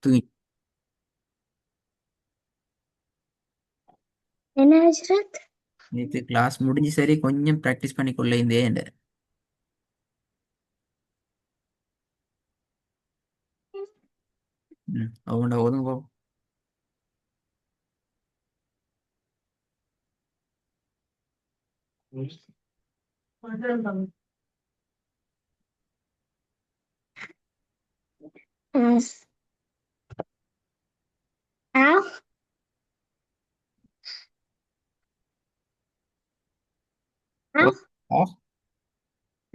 தூங்கி என்ன ஹஜ்ரத்? நேற்று கிளாஸ் முடிஞ்சு சரி கொஞ்சம் ப்ராக்டிஸ் பண்ணிக்கொள்ள இந்த அவங்கள்ட ஒதுங்க. أ أ போ.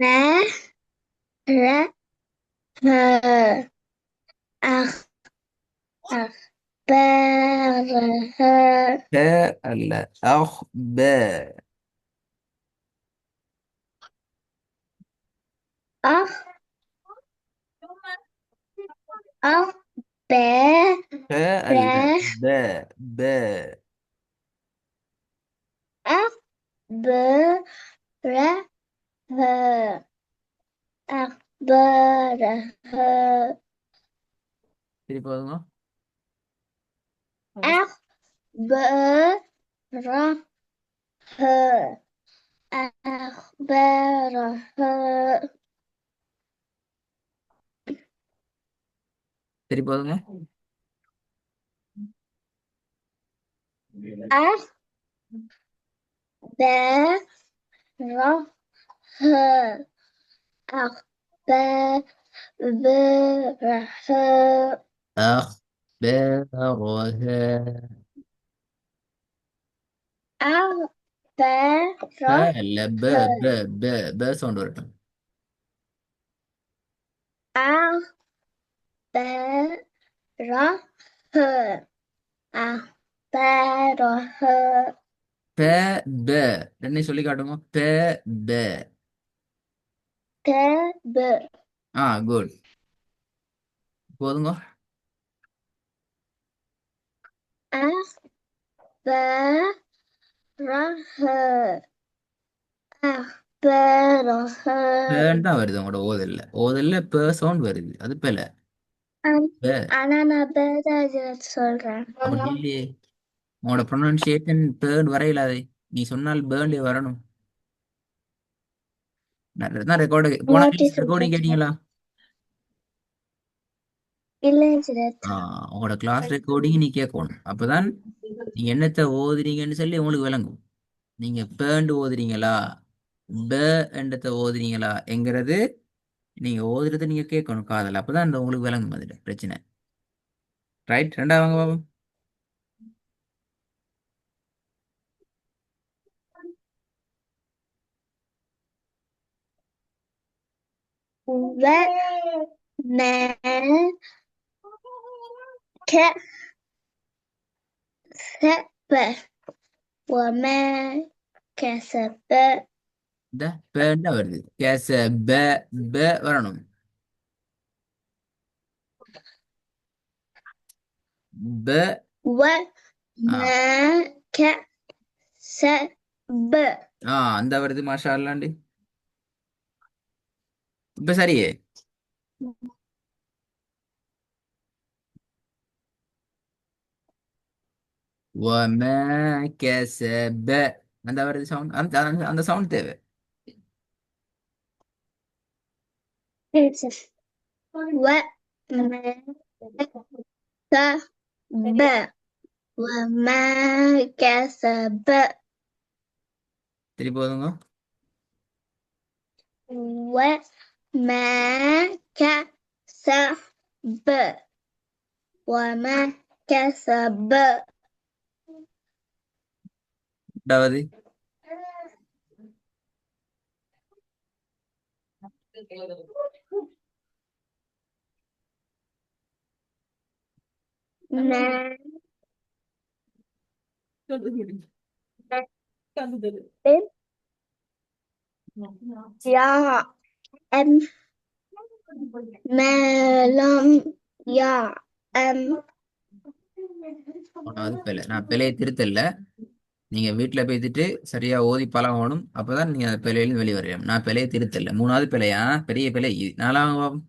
ஆ. ب ر ه أخبارها ட அல்ல. ப. أخ أخبار ட அல்ல. ப. ப. أخبارها أخبارها திருப்பி போதுங்க. أخبارها أخبارها திருப்பி போதுங்க. أخبارها أخبارها أخبارها. ட أخبارها அல்ல. ப. ப. ப. ப சவுண்ட் வரட்டும். أخبارها أخبارها ப. ப. ரெண்டையும் சொல்லி காட்டுங்க. ப. ப. كتب குட். போதுங்க. أخبارها أخبارها பேன் தான் வருது உங்களோட ஓதல்ல. ஓதல்ல ப சவுண்ட் வருது, அது பெல. أنا بدأت சொல்றேன். அப்படி இல்லையே. உங்களோட ப்ரொனன்சியேஷன் பேர்ன் வரையிலாதே. நீ சொன்னால் பேர்ன்லயே வரணும். நான் ரெக்கார்டு போன நோட்டீஸ் ரெக்கார்டிங் கேட்டீங்களா? இல்லை ஜிரத். உங்களோட கிளாஸ் ரெக்கார்டிங் நீ கேட்கணும். அப்பதான் நீங்க என்னத்தை ஓதுறீங்கன்னு சொல்லி உங்களுக்கு விளங்கும். நீங்க பேண்டு ஓதுறீங்களா, ப என்றத்தை ஓதுறீங்களா என்கிறது நீங்க ஓதுறதை நீங்க கேட்கணும் காதல். அப்பதான் அந்த உங்களுக்கு விளங்கும். அதுல பிரச்சனை. ரைட். ரெண்டாவது வாங்க பாப்போம். وما كسب وما كسب இந்த பேண்டா வருது. கேச ப. ப வரணும். ப. ஆ. وما كسب அந்த வருது. மாஷா அல்லாண்டி. இப்ப சரியே. وما كسب. அந்த வருது சவுண்ட். அந்த சவுண்ட் தேவை. وما كسب وما كسب திருப்பி போதுங்க. وما كسب وما كسب ரெண்டாவது. ما يعلم ما لم يعلم ஒன்றாவது பிழை. நான் பிழையை திருத்தல. நீங்க வீட்டுல போய்த்துட்டு சரியா ஓதி பழகணும். அப்பதான் நீங்க அந்த பிழையிலிருந்து வெளியே வரணும். நான் பிழையை திருத்தல. மூணாவது பிழையா, பெரிய பிழை இது. நாலாவது பாப்போம்.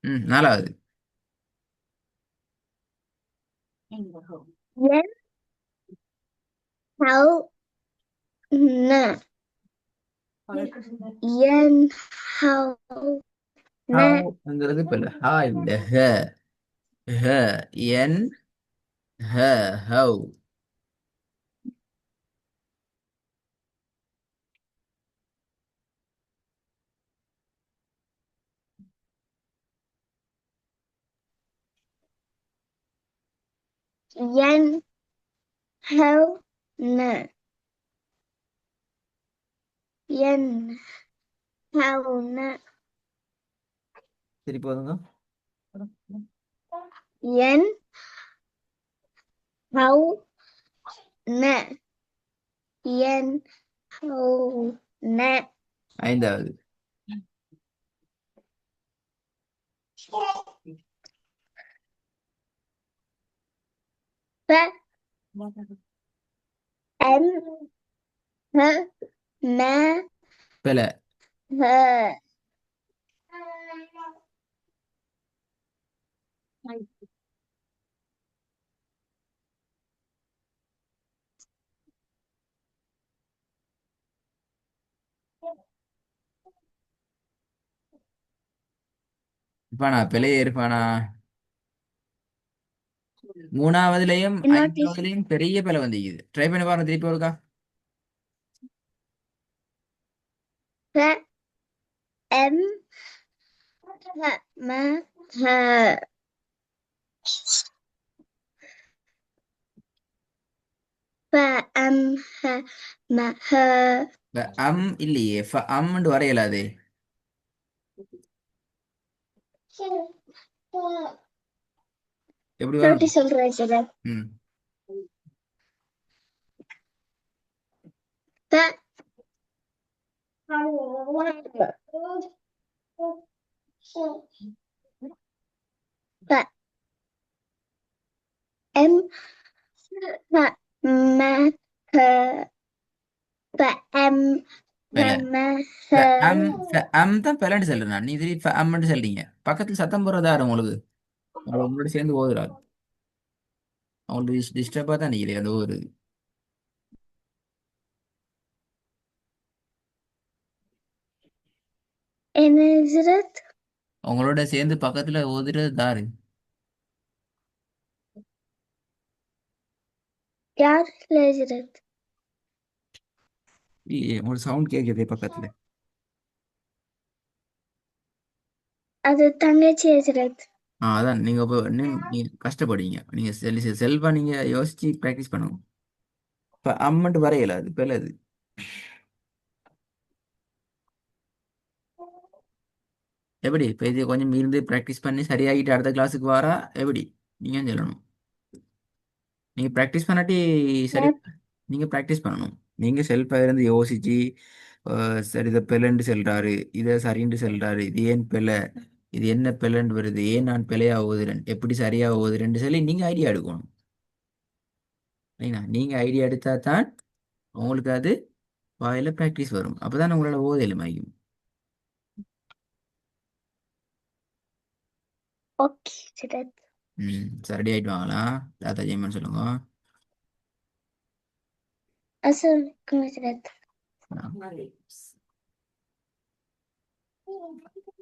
ம், நாலாவது. yen how na yen how na ஹவுங்கிறது பிள்ளை. ஹா இல்ல, ஹ. ஹ. என். ஹ. Have. yen how na yen how na சரி போதுங்க. yen how na yen how na ஐந்தாவது. fa em ha ma பிள்ளை. ha இருப்பானா பிள்ளையே இருப்பானா? மூணாவதுலயும் இன்னொரு ஐந்தாவதுலயும் பெரிய பிள்ளை வந்திக்குது. ட்ரை பண்ணி பாருங்க திருப்பி ஒருக்கா. fa em ha ma ha fa em ha ma ha அம் இல்லையே, அம்னு வரையலாது. எப்படி எப்படி வரும்? சொல்றேன் சார் ம். fa fa em ha ma ha fa em ha பிள்ளை. ma ha அம் தான் பிள்ளைன்னு சொல்றேன். நீ திருப்பி அம்னு சொல்றீங்க. பக்கத்துல சத்தம் போடுறதா உங்களுக்கு. உங்களோட சேர்ந்து ஓதுறாரு. அவங்களுக்கு டிஸ்டர்பா தான் நினைக்கிறேன் அந்த ஒரு. என்ன ஹஜ்ரத் உங்களோட சேர்ந்து பக்கத்துல ஓதுறது தாரு. யார் ஹஜ்ரத் இல்லையே, உங்களோட சவுண்ட் கேட்குதே பக்கத்துல. அது தங்கச்சி ஹஜ்ரத் அதான் நீங்க இப்போ நீங்க கஷ்டப்படுவீங்க. நீங்க செல்வா நீங்க யோசிச்சு ப்ராக்டிஸ் பண்ணுங்க. இப்ப அம்மன்ட்டு வரையல அது பிள்ளை அது. எப்படி இப்போ இது கொஞ்சம் இருந்து ப்ராக்டிஸ் பண்ணி சரியாகிட்டு அடுத்த கிளாஸுக்கு வரா எப்படி? நீங்க சொல்லணும். நீங்க ப்ராக்டிஸ் பண்ணாட்டி சரி. நீங்க ப்ராக்டிஸ் பண்ணணும். நீங்க செல்ஃபா இருந்து யோசிச்சு சரி இதை பிள்ளைன்னு சொல்றாரு, இதை சரின்னு சொல்றாரு, இது ஏன் பிள்ளை, இது என்ன பிள்ளைன்னு வருது, ஏன் நான் பிள்ளையா ஓதுறேன், எப்படி சரியா ஓதுறேன்னு சொல்லி நீங்க ஐடியா எடுக்கணும். சரிங்களா? நீங்க ஐடியா எடுத்தா தான் உங்களுக்கு அது வாயில ப்ராக்டிஸ் வரும். அப்பதான் உங்களோட ஓத எளிமையும். ஓகே ஹஜ்ரத் ம், சரி ஆயிட்டு வாங்களா? தாத்தா ஜெயமன் சொல்லுங்க. அஸ்ஸலாமு அலைக்கும் ஹஜ்ரத் ஆ.